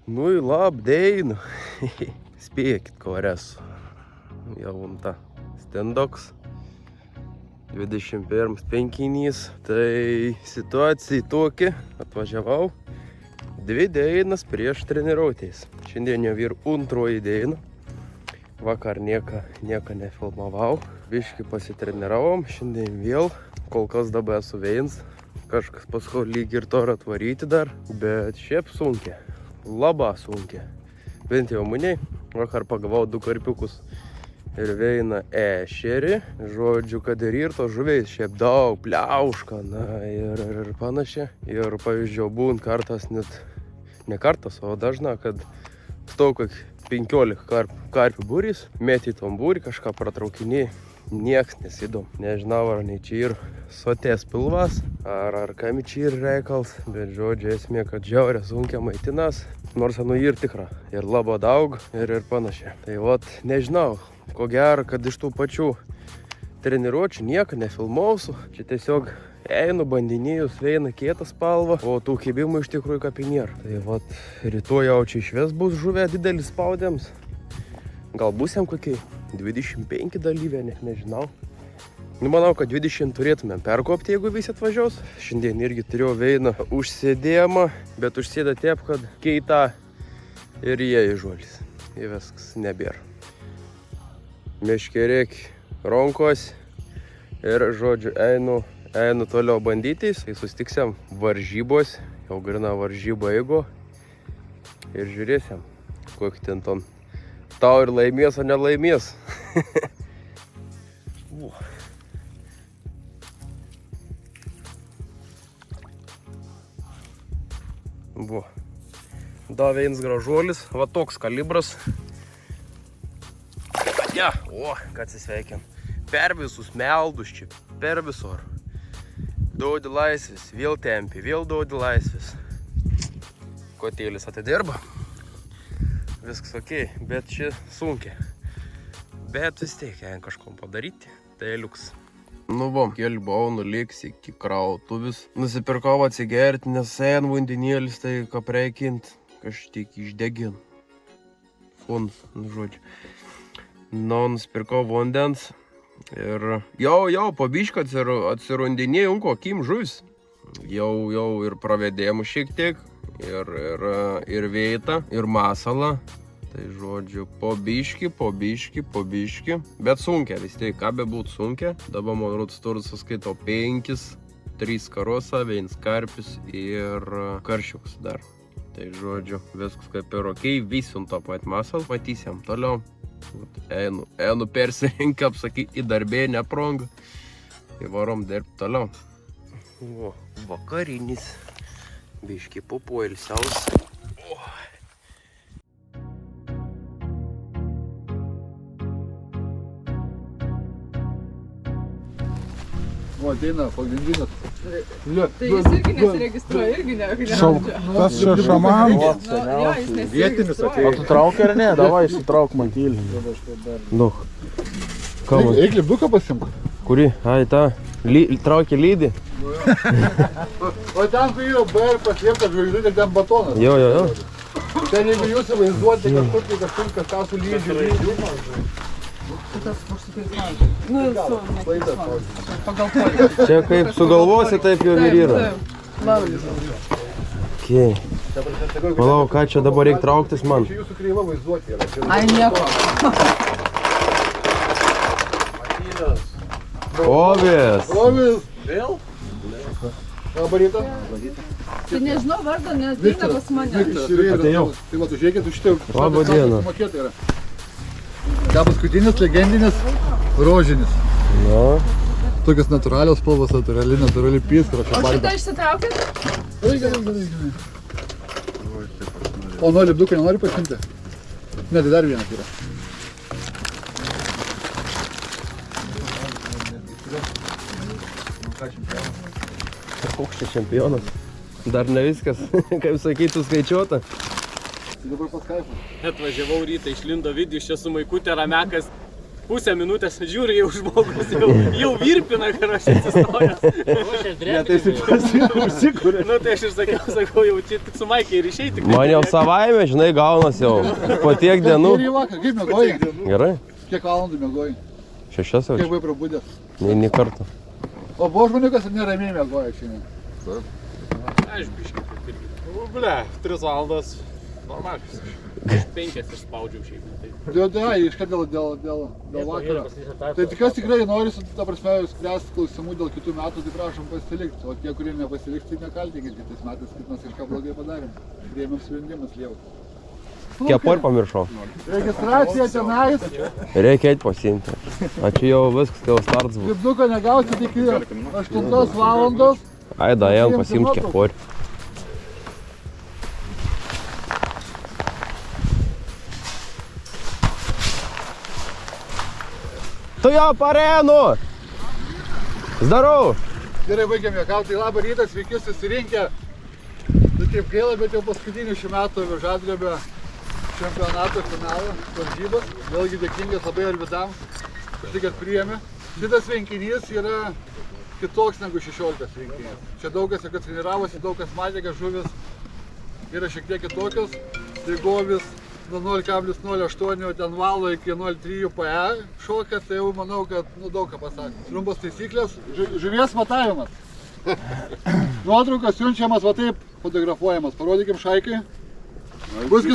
Nu į labdeinu. Spėkit, ko esu. Jaunta Stendoks. 21 penkinys. Tai situacija tokia. Atvažiavau 2 dienas prieš treniruotės. Šiandien jau ir antroji diena. Vakar nieko nefilmavau. Biškį pasitreniravau. Šiandien vėl. Kol kas dabar esu viens. Kažkas paskui lyg ir to atvaryti dar. Bet šiaip sunkia. Labai sunkia. Bent jau maniai. Vakar pagavau 2 karpiukus. Ir vieną ešerį. Žodžiu, kad ir to žuviais šiaip daug, pliauška, na ir panašiai. Ir pavyzdžiui, būn kartas net, ne kartas, o dažna, kad stau kaip 15 karpių būrys, meti tom būrį, kažką pratraukiniai, nieks nesidom. Nežinau, ar ne čia ir soties pilvas, ar kam čia ir reikals, bet žodžiu, esmė, kad žiaurė sunkia maitinas, nors ir tikra, ir labai daug, ir panašiai. Tai vat, nežinau, ko gero, kad iš tų pačių treniruočių nieko nefilmausiu, čia tiesiog einu, bandinėjus, veina kietą spalvą, o tų kibimų iš tikrųjų kapinėra. Tai vat, rytoj jau čia išves bus žuvė didelis spaudėms. Gal bus jam kokie 25 dalyviai, net nežinau. Nu, manau, kad 20 turėtumėm perkopti, jeigu visi atvažiuos. Šiandien irgi turėjau veiną užsėdėjimą, bet užsėda taip, kad keita ir jie įžuolis. Ir viskas nebėra. Meškerėk ronkos ir, žodžiu, einu toliau bandytis. Tai sustiksim varžybos, jau grina varžybo eigo. Ir žiūrėsim, kokį ten ton tau ir laimės, o nelaimės. Buvo. Da vienas gražuolis, va toks kalibras. Ja, o, kad atsisveikin. Per visus meldus čia, per visur. Duodi laisvės, vėl tempi, vėl duodi laisvės. Kotėlis atidirba. Viskas ok, bet čia sunkiai. Bet vis tiek, jei kažkom padaryti, tai liuks. Nu va, kelbau, nuliks iki krautuvis. Nusipirkau atsigerti, nes sen vandenėlis, tai ką preikint, kažtiek išdegin. Fons, nu žodžiu. Nu, nusipirkau vandens ir jau po bišką atsirundinėjau, kokim žuvis. Jau ir pravedėjimų šiek tiek, ir veitą, ir masalą. Tai žodžiu, po biškį. Bet sunkia vis tiek, ką be būt sunkia. Dabar man rūds turas suskaito 5, 3 karosą, 1 karpis ir karšiuks dar. Tai žodžiu, viskas kaip ir ok, visim tą pat masalą, matysim toliau. Einu persirink, apsakyk, į darbė neprongą. Tai varom dirbti toliau. O, vakarinis. Biški papoilsiaus. O, ateina pagrindinas. Tai jis irgi nesiregistruoja, irgi nežaidžia. Tas čia šamanas. Vietinis atėjo. O tu trauki ar ne? Davai, išsitrauk matylį. Daug. Ką man? Eik lipduką pasimk. Kuri? Ai, ta. Traukia lydį. O ten, kai jau BR pasiemta žvaigždutė, ten batonas. Jo. Ten jeigu jūs įvaizduoti kažkur kažką su lydžiu. Nu, pagal polį. Čia kaip sugalvosi, taip jau ir yra. Okay. Palau, ką čia dabar reikia trauktis man? Čia jūsų kreiva vaizduoti yra. Ai, nieko. Ovis! Vėl? Labaryta? Tai nežinau vardo, nes ateina pas mane. Atėjau. Tai va, užėkit už šitą. Labą dieną. Tai paskutinis legendinis rožinis. Na. Tokios natūralios spalvos, natūrali pyskara. O šitą išsitraukit? Gerai. O nuo lipduką nenori pasimti? Ne, tai dar vienas yra. Koks čia čempionas? Dar ne viskas, kaip sakytų, skaičiuota. Tai dabar pas kaifą. Atvažiavau rytą, išlindo Vidijus čia su Maikutė Ramekas. pusę minutės žiūri, jau žmogus jau virpina, kad aš atsistojęs. Ne, tai užsikūrė. Nu, tai aš ir sakau, jau čia tik su Maikiai ir išeiti. Man jau savaime, žinai, gaunas jau po tiek dienų. Ir į vakarą, kaip mėgoji? Gerai, Kiek valandų mėgoji? 6 Kiek jau. buvai prabudęs? Nei kartą. O buvo žmonių, kas neramiai mėgoja šiandien. Aš biškai taip irgi. Ble, 3 valandas normaliai. 5 išspaudžiau šiaip. Iškart dėl vakaro. Tai kas tikrai nori, ta prasme, spręsti klausimų dėl kitų metų, tai prašom pasilikti. O tie, kurie nepasiliks, tai nekaltinkit kitais metais, kaip mes kažką blogai padarėm. Priėmėm sprendimus liau. Kepur pamiršau. Registracija tenais. Reikia eiti pasiimti. Ačiū jau viskas, kai jau startas bus. Lipduko negausit iki 8 valandos. Ai, da, ėjom pasiimti kepur. Tu jau parėnu! Zdarau! Gerai, baigiam juokauti. Tai labą rytą, sveiki susirinkę. Tai taip gaila, bet jau paskutinių šių metų Žadrebio čempionato finalo varžybos. Vėlgi dėkingas labai Arvidam, už tai, kad priėmė. Šitas renginys yra kitoks negu 16 renginys. Čia daug kas, kad treniravosi, daug kas matė, kad žuvis yra šiek tiek kitokios. Tai govis nuo 0,08 ten valo iki 0,3 PE šoka, tai jau manau, kad daug ką pasakė. Trumpos taisyklės, žuvies matavimas. Nuotraukas siunčiamas va taip fotografuojamas, parodykim Šaikai. Bus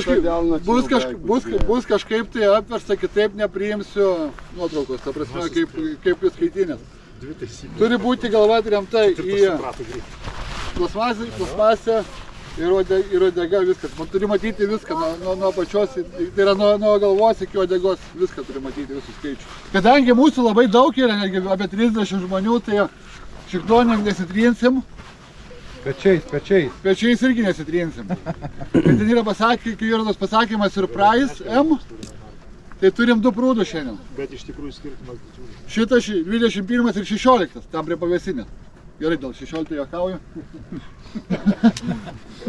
kažkaip tai apversta, kitaip nepriimsiu nuotraukos, ta prasme, kaip jūs skaitinės. Turi būti galva atremta į plasmasę ir uodega viskas. Man turi matyti viską nuo pačios, tai yra nuo galvos iki uodegos, viską turi matyti, visus skaičius. Kadangi mūsų labai daug yra, netgi apie 30 žmonių, tai šikdonėm nesitrinsim. Pečiais irgi nesitrinsim. Kai ten yra Jurdos pasakymas ir price M, tai turim 2 prūdus šiandien. Bet iš tikrųjų skirtumas didžiulis. Šitas 21 ir 16, tam prie pavėsinės. Gerai, dėl 16 juokauju.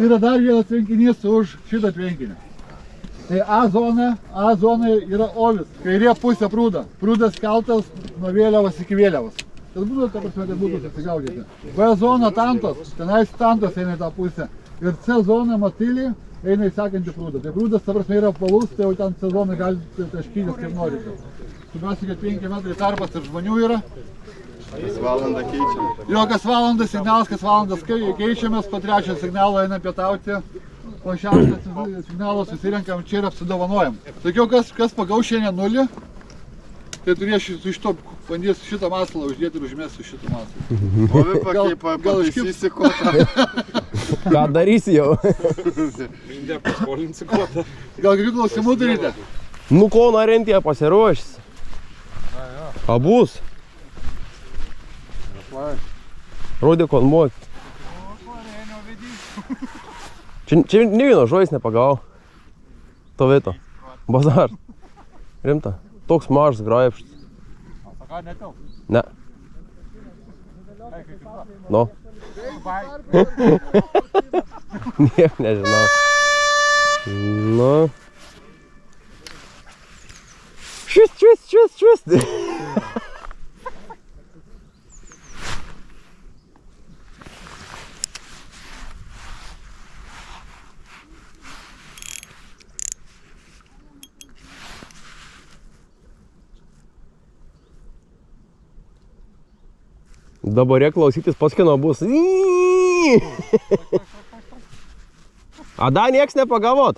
Yra dar vienas tvenkinys už šitą tvenkinį. Tai A zona yra ovis, kairė pusė prūda. Prūdas keltas nuo vėliavos iki vėliavos. Tas būtų, ta prasme, kad būtų susigaudyti. B zona tantos, tenais tantos eina į tą pusę. Ir C zona matylį eina į sekantį prūdą. Tai prūdas, ta prasme, yra apvalus, tai jau ten C zona galite taškytis kaip norite. Sumiausia, kad 5 metrai tarpas tarp žmonių yra. Kas valandą keičiam. Jo, kas valandą signalas, kas valandas keičiamės, po 3 signalo eina pietauti, po 6 signalo susirenkam čia ir apsidovanojam. Sakiau, kas pagaus šiandien 0, tai turėsiu iš to bandys šitą masalą uždėti ir užmesti šitą masalą. O vi pataisysi kotą. Ką darysi jau? Ne, paskolinsi kotą. Gal kokių klausimų turite? Nu, ko norintė pasiruošęs? Abus? Rodė konmuot. Čia ne vieno žodis nepagau. To vieto. Bazar. Rimta. Toks mažas graipštas. Ne. No. Niek nežinau. Nu. Švist. Dabar reikia klausytis paskino bus. A da nieks nepagavot?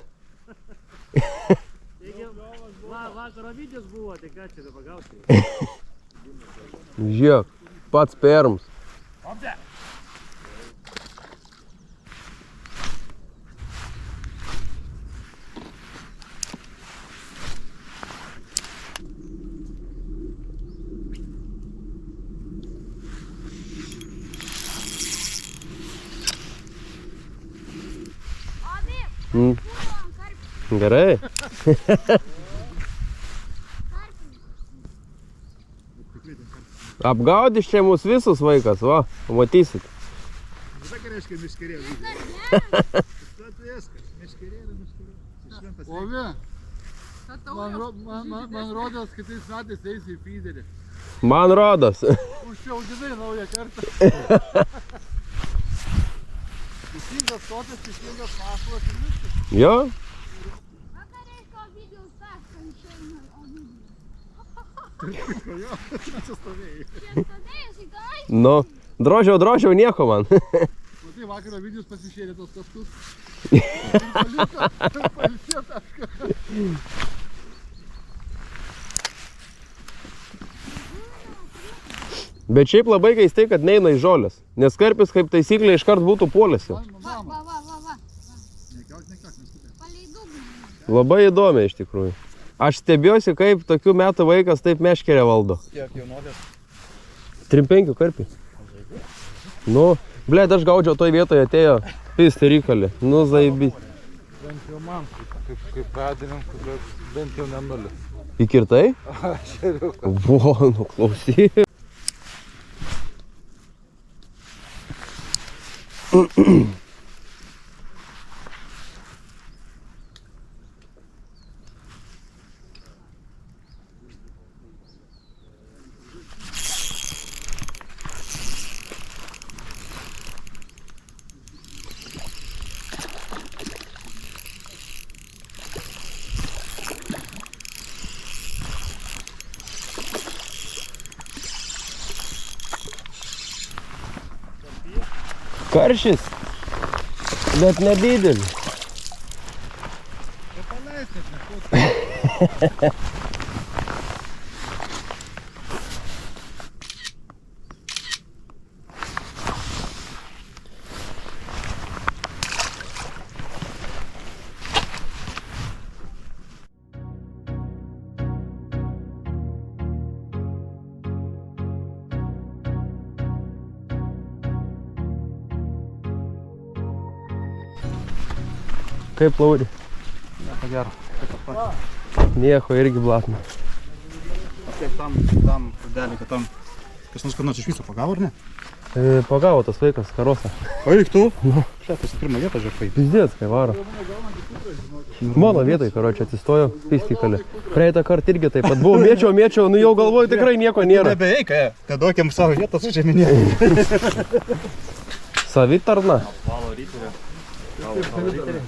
Vakaro vidės buvo, tai ką čia nepagausi? Žiūrėk, pats perms. Gerai. Apgaudys čia mūsų visus vaikas, va, pamatysit. Ką reiškia miškerėlė? Viskas, miškerėlė. Ovi, Man rodos, kitais metais eisi į feederį. Man rodos. Užsiauginai naują kartą. Teisingas stotas, teisingas masalas ir viskas. Jo? Nu, drožiau nieko man. Matai, vakaro vidijus pasišėrė tos taškus. Pailsė tašką. Bet šiaip labai keistai, kad neina į žolės. Nes karpis kaip taisyklė iškart būtų puolęs jau. Labai įdomi iš tikrųjų. Aš stebiuosi, kaip tokių metų vaikas taip meškerę valdo. Kiek jaunuolės? 3-5 karpiai. Nu, blėd, aš gaudžiau toj vietoje atėjo pisti rykalį. Nu, zaibi. Bent jau man, kaip vedininkų, bet bent jau nenulis. Įkirtai? Aš ėriukas. Vo, nu klausyk. Karšis, bet nedidelis. Kaip Lauri? Nieko gero. Nieko irgi blatna. Kaip tam pudelį, kad tam kas nors iš viso pagavo, ar ne? Pagavo tas vaikas, karosą. Paik tu? Šetas į pirmą vietą žiūrėk paik. Pizdėts, kai varo. Mano vietai, karočią, atsistojo pistikalį. Praeitą kartą irgi taip pat. Buvau, mėčiau, nu jau galvoju, tikrai nieko nėra. Nebeeik, kad duokiam savo vietas užėminė. Savitarna. Valo ryterė.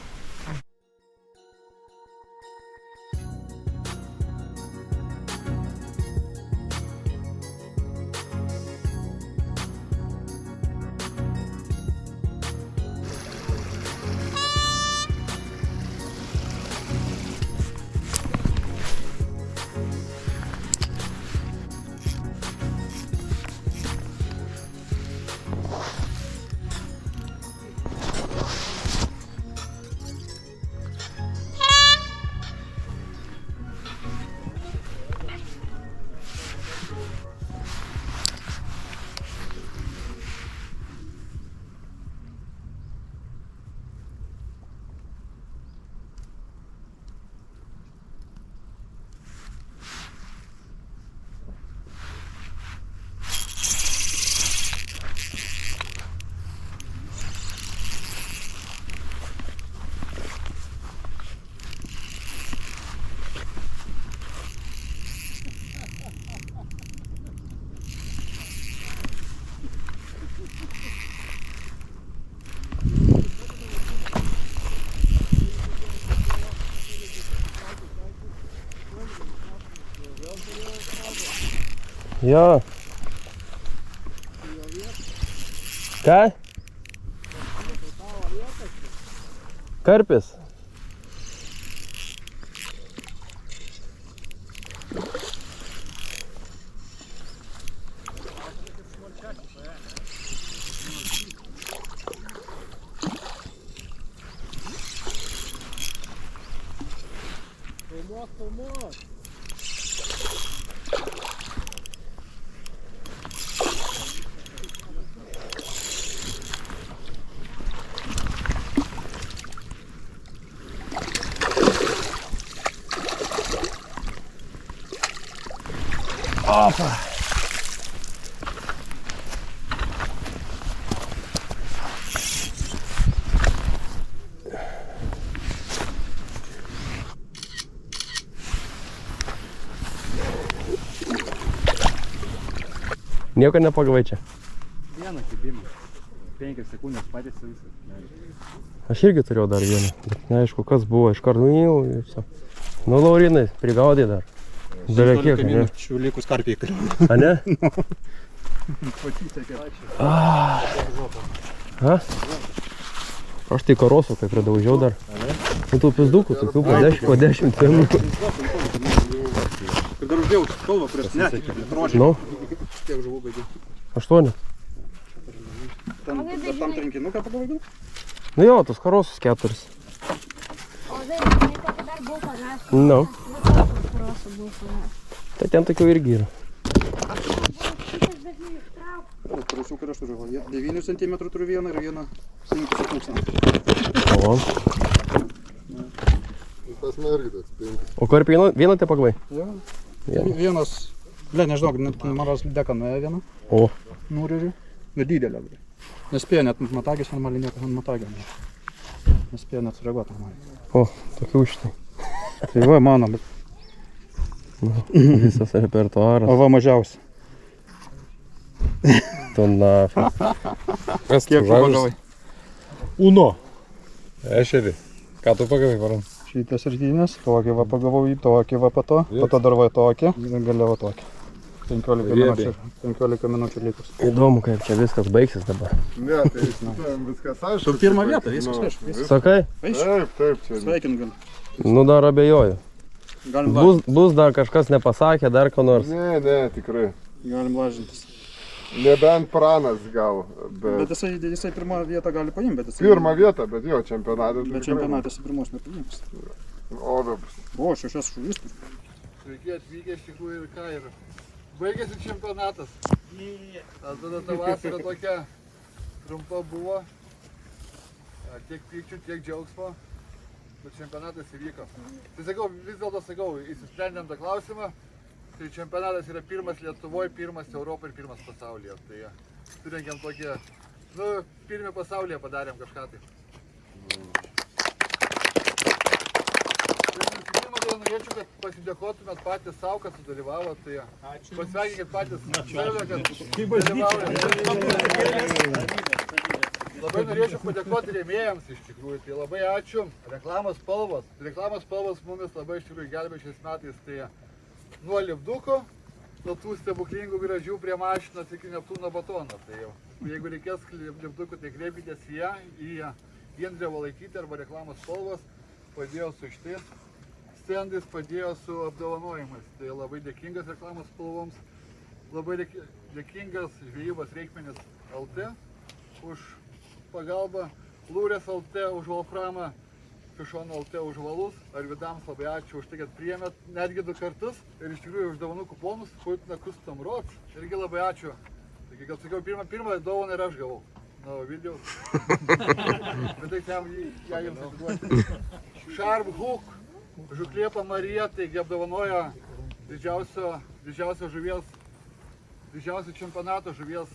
Jo. Ką? Karpis. Opa! Nieko nepagavai čia. Vieną kibimą. 5 sekundės patys visą. Aš irgi turėjau dar vieną, bet neaišku kas buvo, iš karto jau ir viso. Nu, Laurinai, prigaudai dar. Dar kiek, ne? Minučių likus karpiai kaliu. A ne? A? Aš tai karosų, kai pridaužiau dar. Nu, tų pizdukų, tokių po 10 centų. Ir dar uždėjau spalvą, kurias netikė. Nu, Tiek žuvų baigiau. 8. Tam trinkinuką pagavai? Nu jo, tos karosus 4. O tai dar buvo pagavęs. Nu, Karosų buvo pagavęs. tai ten tokių irgi yra. Šitas dažnai ištrauk. Karosių, kur aš turiu. 9 cm turiu vieną ir vieną 5,5 cm. O, Tas man irgi toks 5. o karpį vieną tai pagavai? Jo. Vieną. Vienas, nežinau, net maras deka nuėjo vieną. O, Nurižiu. Bet didelė. Nespėjo net matagės normaliai nieko ant matagę. Nespėjo net sureaguoti normaliai. o, tokių šitai. Tai va mano, bet... Visas repertuaras. O va mažiausia. Tu nafi. Kas Kiek tu tu žavis? pagavai? Uno. Ešerį. Ką tu pagavai, varom? Šitas rytinės, tokį va pagavau į tokį va po to dar va tokį ir galiau va tokį. 15 minučių likus. Įdomu, kaip čia viskas baigsis dabar. Ne, tai viskas aišku. Tu pirmą vietą, viskas aišku. Sakai? Taip, čia. Sveikinu gal. Nu dar abejoju. Galim Bus dar kažkas nepasakė, dar ko nors. Ne, tikrai. Galim lažintis. Nebent Pranas gal, Bet jisai pirmą vietą gali paimti, bet jisai... Pirmą vietą, bet jo, čempionatą. Bet čempionatą jisai pirmos nepaims. O, aš šias žuvis turiu. Sveiki atvykę iš tikrųjų ir ką yra. Baigėsi čempionatas. Tada ta vasara tokia trumpa buvo. Tiek pykčių, tiek džiaugsmo. Bet čempionatas įvyko. Tai sakau, vis dėlto sakau, įsisprendėm tą klausimą. Tai čempionatas yra pirmas Lietuvoje, pirmas Europoje ir pirmas pasaulyje. Tai surengėm tokį, nu, pirmį pasaulyje padarėm kažką tai. Norėčiau, kad pasidėkotumėt patys savo, kad sudalyvavot, tai pasveikinkit patys save, kad dalyvaujate. Labai norėčiau padėkoti rėmėjams iš tikrųjų, tai labai ačiū. Reklamos spalvos mumis labai iš tikrųjų gelbė šiais metais, tai nuo lipduko, nuo tų stebuklingų gražių prie mašinos iki Neptūno batono. Tai jau, jeigu reikės lipdukų, tai kreipkitės į Gendrę Valaitytę arba reklamos spalvos, padėjo su šitais stendais, padėjo su apdovanojimais. Tai labai dėkingas reklamos spalvoms, labai dėkingas žvejybos reikmenis LT už pagalbą, Lūrės LT už Wolframą, Fišono LT už valus, Arvidams labai ačiū už tai, kad priėmėt netgi 2 kartus ir iš tikrųjų už dovanų kuponus, Putna Custom Rods, irgi labai ačiū. Taigi, kad sakiau, pirmą dovaną ir aš gavau. Na, Vilniaus. Bet tai jam ją jums atiduoti. Sharp Hook, žuklė Pamarija, taigi apdovanojo didžiausio čempionato žuvies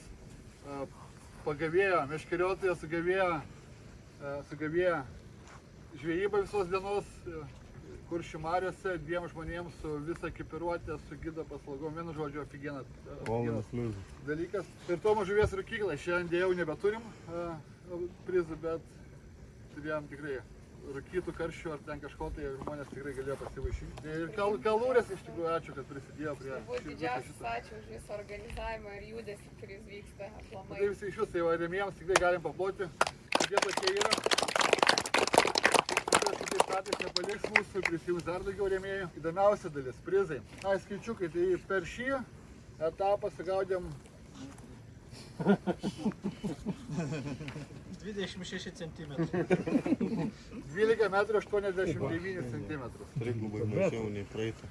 pagavėją, meškeriotoją sugavėją žvejybą visos dienos Kuršių mariose, 2 žmonėms su visą ekipiruotę, su gido paslaugom, vienu žodžiu, ofigenas dalykas. Ir Tomo žuvies rūkyklą, šiandien dėjau nebeturim prizų, bet turėjom tikrai rūkytų karšių ar ten kažko, tai žmonės tikrai galėjo pasivaišinti. Ir Kalūrės iš tikrųjų ačiū, kad prisidėjo prie šito. Didžiausias ačiū už visą organizavimą ir judesį, kuris vyksta aplamai. Tai visi iš jūsų, tai rėmėjams tikrai galim paploti, jie tokie yra. Kitais metais nepaliks mūsų, prisijungs dar daugiau rėmėjų. Įdomiausia dalis – prizai. Skaičiukai, tai per šį etapą sugaudėm 26 cm. 12 metrų 89 cm. Trigubai mažiau nei praeitą.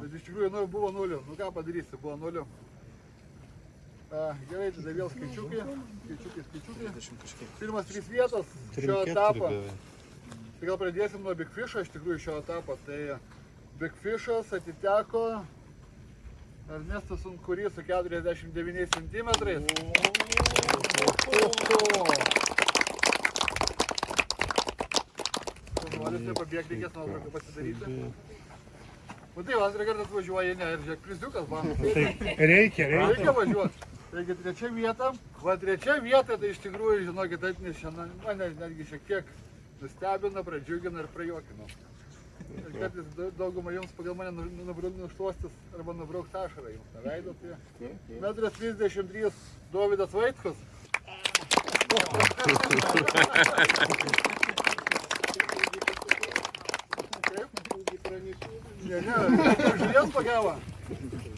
Bet iš tikrųjų buvo 0. Nu ką padarysi, buvo 0. Gerai, tada vėl skaičiukai. Pirmas 3 vietos šio etapo. Tai gal pradėsim nuo Big Fish'o iš tikrųjų šio etapo. Tai Big Fish'as atiteko Ernestas Unkurys su 49 cm. Norisi pabėgti, reikės nuotrauką pasidaryti. Matai, antrą kartą atvažiuoji, ne, ir žiūrėk, priziukas man. Reikia važiuoti. Taigi trečia vieta. Va trečia vieta, tai iš tikrųjų, žinokit, atnešė, mane netgi šiek tiek nustebino, pradžiugino ir prajuokino. Ir kartais daugumą jums pagal mane nušluostis arba nubrauks ašarą jums neveido. Tai 1,33 m Dovydas Vaitkus. Ne, žuvies pagavo.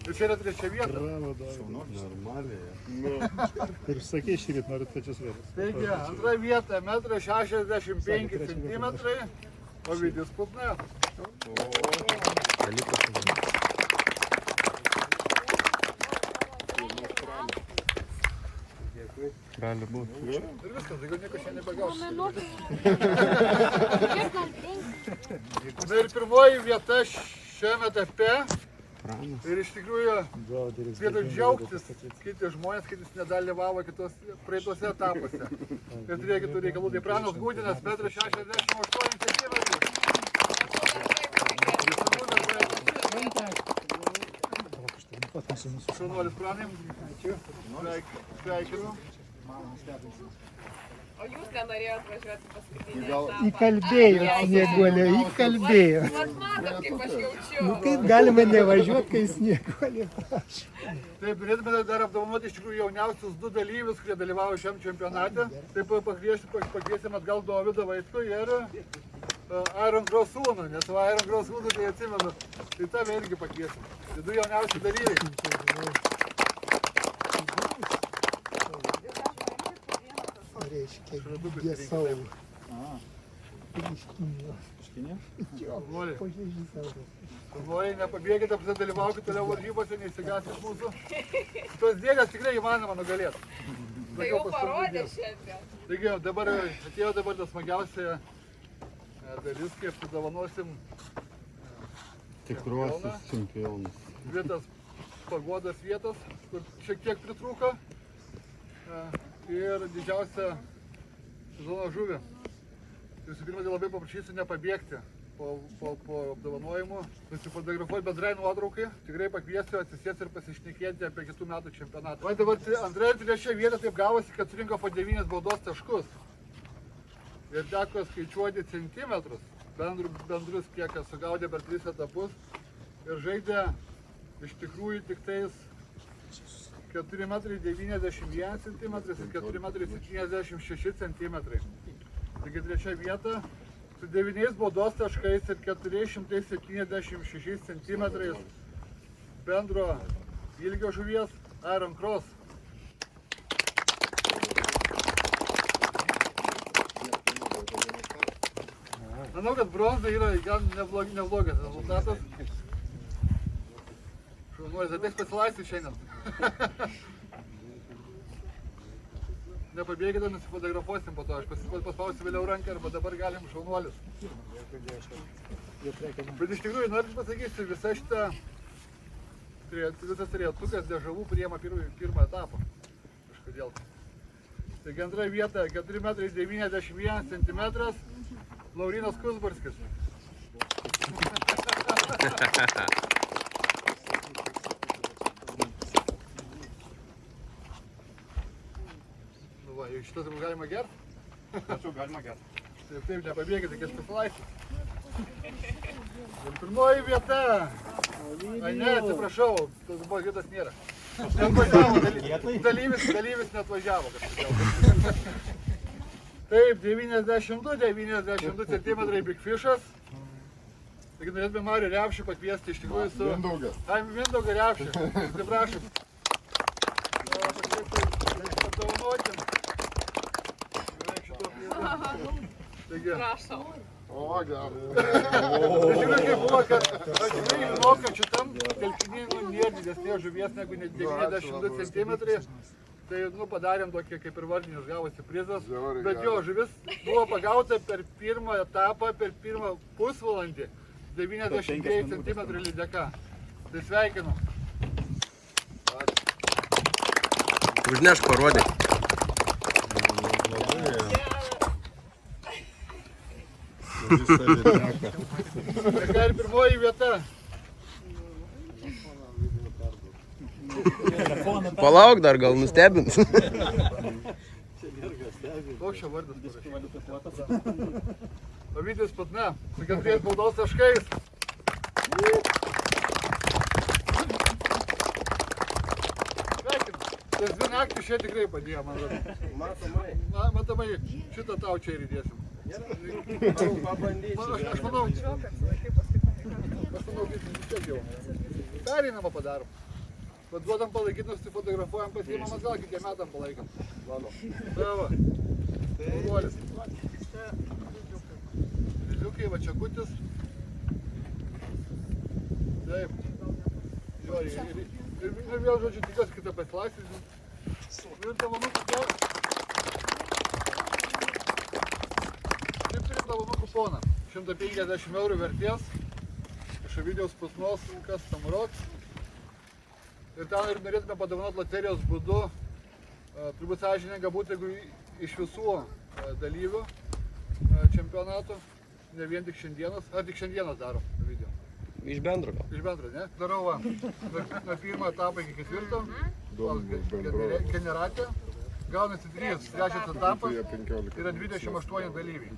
Ir čia yra trečia vieta. Normaliai. Ir sakei šį rytą norit trečias vietas. Taigi, antra vieta, 1,65 m, Ovidijus Putna. Gali būti. Ir viskas, jeigu nieko šiandien nebagaus. Na ir pirmoji vieta šiame etape. Ir iš tikrųjų, vietų džiaugtis, kiti žmonės, kiti nedalyvavo praeituose etapuose. Ir turėjo kitų reikalų. Tai Pranas Gūdinas, 1,68 m. Šaunuolis Pranai. Sveikinu. O jūs nenorėjot važiuoti paskutinį etapą? Įkalbėjo snieguolio, įkalbėjo. Vat matot, kaip aš jaučiu. Kaip galima nevažiuoti, kai snieguolė prašo. Taip, norėtume dar apdovanoti iš tikrųjų jauniausius 2 dalyvius, kurie dalyvavo šiam čempionate. Taip pakviesim atgal Dovydą Vaitkų ir Iron Cross sūnų, nes Iron Cross sūnų tai atsimenu. Tai tave irgi pakviesim. Tai 2 jauniausi dalyviai. Reiškia, Giesau. Nori, nepabėgite, dalyvaukite toliau varžybose, neįsigaskit mūsų. Tos dėlės tikrai įmanoma nugalėti. Tai jau parodė šiandien. Taigi, atėjo dabar tas smagiausia dalis, kai apsidovanosim Tikruosius čempionus. Vietas pagodas vietas, kur šiek tiek pritrūko. Ir didžiausia sezono žuvį. Visų pirma, tai labai paprašysiu nepabėgti po apdovanojimų, nusifotografuoti bendrai nuotraukai. Tikrai pakviesiu atsisėsti ir pasišnekėti apie kitų metų čempionatą. O dabar antra ir trečia vieta taip gavosi, kad surinko po 9 baudos taškus. Ir teko skaičiuoti centimetrus, bendrus kiek sugaudė per 3 etapus. Ir žaidė iš tikrųjų tik tais 4,91 cm ir 4,76 cm. Taigi trečia vieta su 9 baudos taškais ir 476 cm bendro ilgio žuvies Iron Cross. Manau, kad bronza yra gan neblogas rezultatas. Šaunuolis, tai teks pasilaistyti šiandien. Nepabėgite, nusifotografuosim po to, aš paspausiu vėliau ranką arba dabar galim šaunuolis. Bet iš tikrųjų, noriu pasakysiu, visas trejetukas dežavų priima pirmą etapą. Kažkodėl. Taigi antra vieta 4,91 cm Laurinas Kusburskis. Šitas jau galima gerti? Tačiau galima gerti. Taip, nepabėgite, reikės pasilaistyti. Ir pirmoji vieta. Ai ne, atsiprašau, tas buvo vietas nėra. Neatvažiavo, dalyvis neatvažiavo kažkodėl. Taip, 92 cm Big Fishas. Taigi norėtume Marių Repšį pakviesti iš tikrųjų su... Mindaugą Repšį, atsiprašom. Apdovanotim. Prašau. O, gerai. Iš tikrųjų, kaip buvo, kad aš tikrai žinau, kad šitam telkiny nėra didesnės žuvies negu 92 cm. Tai padarėm tokį kaip ir vardinius gavosi prizas. Bet jo, žuvis buvo pagauta per pirmą etapą, per pirmą pusvalandį 92 cm lydeka. Tai sveikinu. Užnešk parodyk. Tokia ir pirmoji vieta. Palauk dar, gal nustebins. Koks čia vardas parašytas? Ovidijus Putna, su 4 baudos taškais. Sveikinu. Tas 2 naktį čia tikrai padėjo, man atrodo. Matomai, šitą tau čia ir įdėsim. Aš manau, kad jau. Pereinamą padarom. Duodam palaikyti, nusifotografuojam, pasiimam atgal, kitiem metam palaikom. Tavo. Uolis. Liukai, va Čekutis. Taip. Jo, ir vėl žodžiu tikiuosi kitą pasilaisys. Ir dovanų kuponą. Taip turim dovanų kuponą. 150 eurų vertės. Iš Ovidijaus Putnos Custom Rocks. Ir ten ir norėtume padovanoti loterijos būdu. Turbūt sąžininga būtų, jeigu iš visų dalyvių čempionato, ne vien tik šiandienos, ar tik šiandienos darom video. Iš bendro gal. Iš bendro, ne? Darau va, nuo 1 etapo iki 4, generatė, gaunasi 3, 3 etapas, yra 28 dalyviai.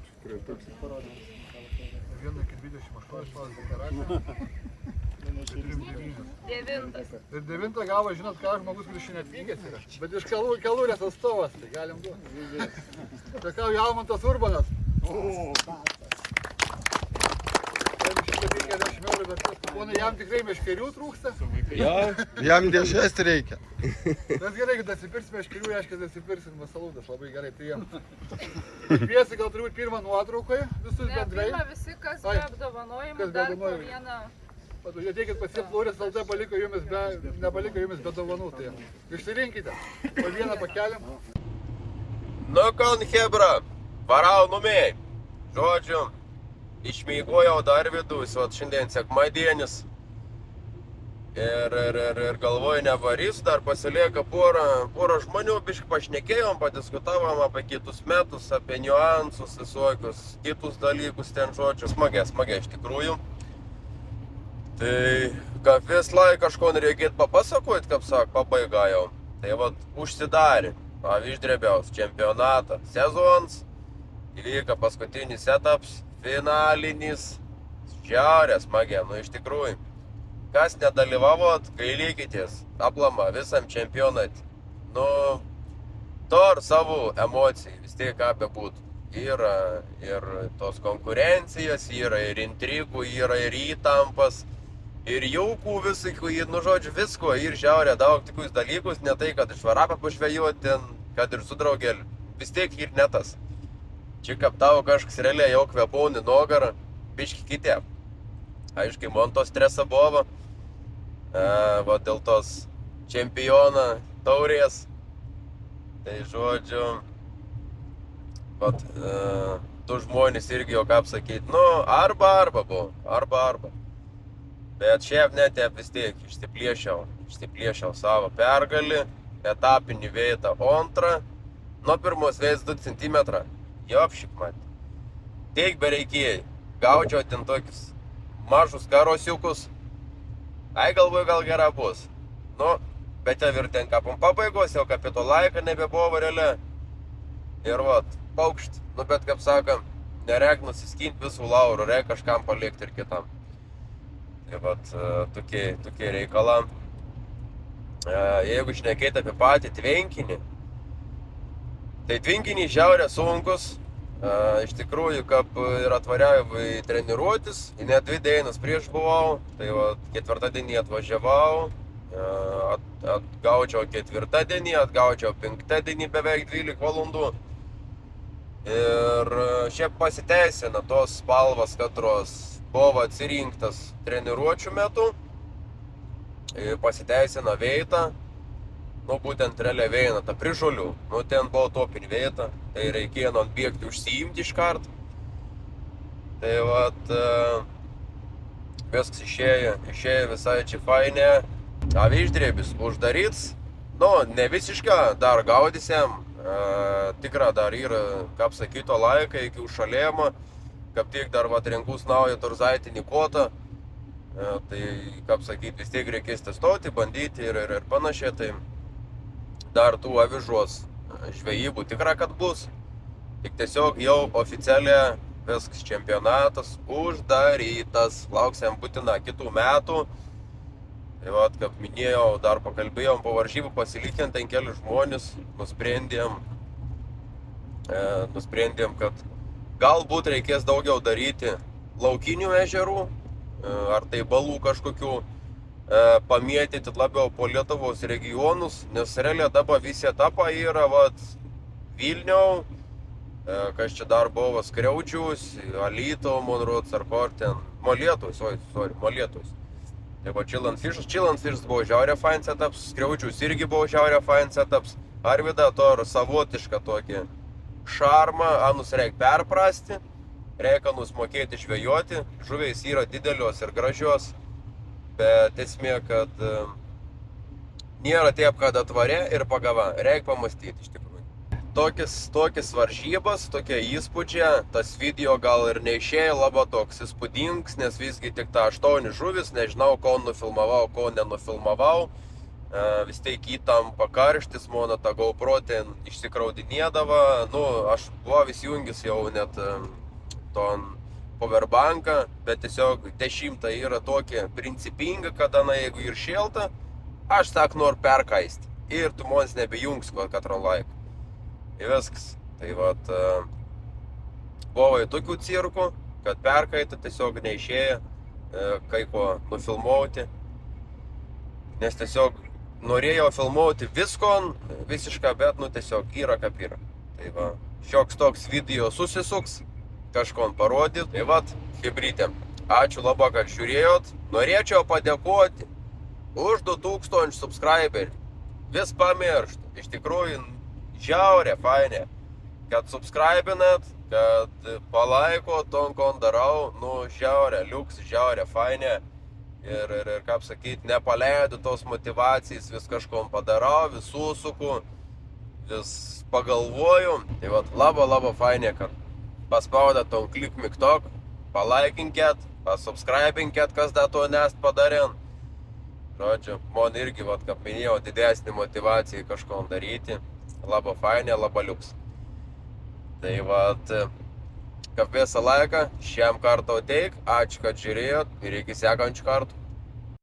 Viena iki 28 generatė. Ir 9 gavo, žinot ką, žmogus, kuris šiandien atvykęs yra. Bet iš Kalūrės atstovas, tai galim duoti. Sakau, Almantas Urbanas. 150 eurų vertės kuponai, jam tikrai meškerių trūksta. Jo. Jam dėžės reikia. Tas gerai, kad dasipirks meškerių, reiškia dasipirks ir masalūdas, labai gerai, tai jam. Kviesi gal turbūt pirmą nuotraukoje, visus bendrai. Pirmą visi, kas be apdovanojimų, dar po vieną. Ateikit pasiimti Laurės LT, nepaliko jumis be dovanų, tai išsirinkite, po vieną pakeliam. Nu, kon Hebra, varau numėjai. Žodžiu, išmėgojau dar vidus, o šiandien sekmadienis. Ir galvoju, nevarysiu, dar pasilieka porą žmonių, biškai pašnekėjom, padiskutavom apie kitus metus, apie niuansus, visokius kitus dalykus ten, žodžiu, smagia iš tikrųjų. Tai, kaip vis laik kažko reikėtų papasakoti, kaip sak, pabaiga jau. Tai vat, užsidarė, Aviždrebiaus čempionatą sezons, įvyko paskutinis etapas, finalinis, žiaurė smagia, nu iš tikrųjų. Kas nedalyvavot, gailykitės, aplama visam čempionatui. Nu, to ir savo emocijai, vis tiek apie būtų. Yra ir tos konkurencijos, yra ir intrigų, yra ir įtampas. Ir jaukų visokų, nu žodžiu, visko, ir žiaurė daug tikus dalykus, ne tai, kad iš varapą pašvėjuoti ten, kad ir su draugeliu, vis tiek ir ne tas. Čia kaip tavo kažkas realiai jau kvepauni nuogarą, biški kitė. Aiškiai, man to stresa buvo, va dėl tos čempioną taurės. Tai žodžiu, vat, tu žmonės irgi jau kaip sakyti, nu, arba buvo, arba. Bet šiaip net vis tiek išsiplėšiau savo pergalį, etapinį veitą antrą, nuo pirmos veits 2 cm. Jopšik, mat. Teik bereikėjai, gaučiau ten tokius mažus karosiukus. Ai, galvoju, gal gera bus. Nu, bet jau ir ten kapom pabaigos, jau kapito laiką nebebuvo realiai. Ir vat, paukšt, nu bet kaip sakam, nereik nusiskinti visų laurų, reik kažkam palikti ir kitam. Tai vat, tokie reikalam. Jeigu šnekėti apie patį tvenkinį, tai tvenkinį žiaurė sunkus. Iš tikrųjų, kaip ir atvažiavau į treniruotis, net 2 dienas prieš buvau, tai vat, 4 dienį atvažiavau, atgaučiau 4 dienį, atgaučiau 5 dienį beveik 12 valandų. Ir šiaip pasiteisina tos spalvas, katros buvo atsirinktas treniruočių metu, pasiteisina veitą, nu būtent realiai veina, ta prižolių, nu ten buvo topinį veitą, tai reikėjo atbėgti užsiimti iš kart. Tai vat, viskas išėjo visai čia fainė, Aviždrebis uždaryts, nu ne visiškai, dar gaudysiam, tikra dar yra, kaip sakyto, laiką iki užšalėjimo, kaip tik dar vat renkus naują turzaitinį kotą, Tai, kaip sakyti, vis tiek reikės testuoti, bandyti ir panašiai. Tai dar tų avižos žvejybų tikra, kad bus. Tik tiesiog jau oficialiai viskas čempionatas uždarytas. Lauksim būtina kitų metų. Tai vat, kaip minėjau, dar pakalbėjom po varžybų pasilikinti, ten keli žmonės nusprendėm, kad galbūt reikės daugiau daryti laukinių ežerų, ar tai balų kažkokių, pamėtyti labiau po Lietuvos regionus, nes realiai dabar visi etapai yra Vilniau, kas čia dar buvo, Skriaudžius, Alytų, Monrods ar kur ten, Molėtus. Tai buvo Chillandfishas buvo žiauriai fine setups, Skriaudžius irgi buvo žiauriai fine setups, Arvyda to savotišką tokį šarmą, anus reikia perprasti, reikia mokėti žvejoti, žuvės yra didelios ir gražios, bet esmė, kad nėra taip, kad atvarė ir pagava, reikia pamastyti iš tikrųjų. Tokias varžybas, tokie įspūdžiai, tas video gal ir neišėjo labai toks įspūdingas, nes visgi tik ta 8 žuvis, nežinau, ko nufilmavau, ko nenufilmavau. Vis tiek įtampa karštis, mano ta GoPro ten išsikraudinėdavo, aš buvau įsijungęs jau net ton powerbanką, bet tiesiog 10 yra tokia principinga, kad jeigu ir šilta, aš noriu perkaisti ir tu mons nebejungs katrą laiką. Ir viskas. Tai buvo į tokių cirkų, kad perkaita tiesiog neišėjo kai ko nufilmuoti, nes tiesiog norėjau filmuoti viskon visišką, bet tiesiog yra kaip yra. Tai šioks toks video susisuks, kažkon parodyt. Tai chebrytė, ačiū labai, kad žiūrėjot. Norėčiau padėkoti už 2000 subscriberių. Vis pamirštu. Iš tikrųjų, žiaurė, fainė, kad subscribinat, kad palaiko ton, ko darau. Žiaurė, liuks, žiaurė, fainė. Ir kaip sakyti, nepaleidu tos motivacijos, vis kažkom padarau, vis susuku, vis pagalvoju. Tai labai fainė, kad paspaudat ton klik mygtuk, palaikinkit, pasubscribinkit, kas dar to nest padarėn. Žodžiu, man irgi, kaip minėjau, didesnį motivaciją kažkom daryti. Labai fainė, labai liuks. Tai kaip visą laiką, šiam kartą ateik, ačiū, kad žiūrėjot ir iki sekančių kartų.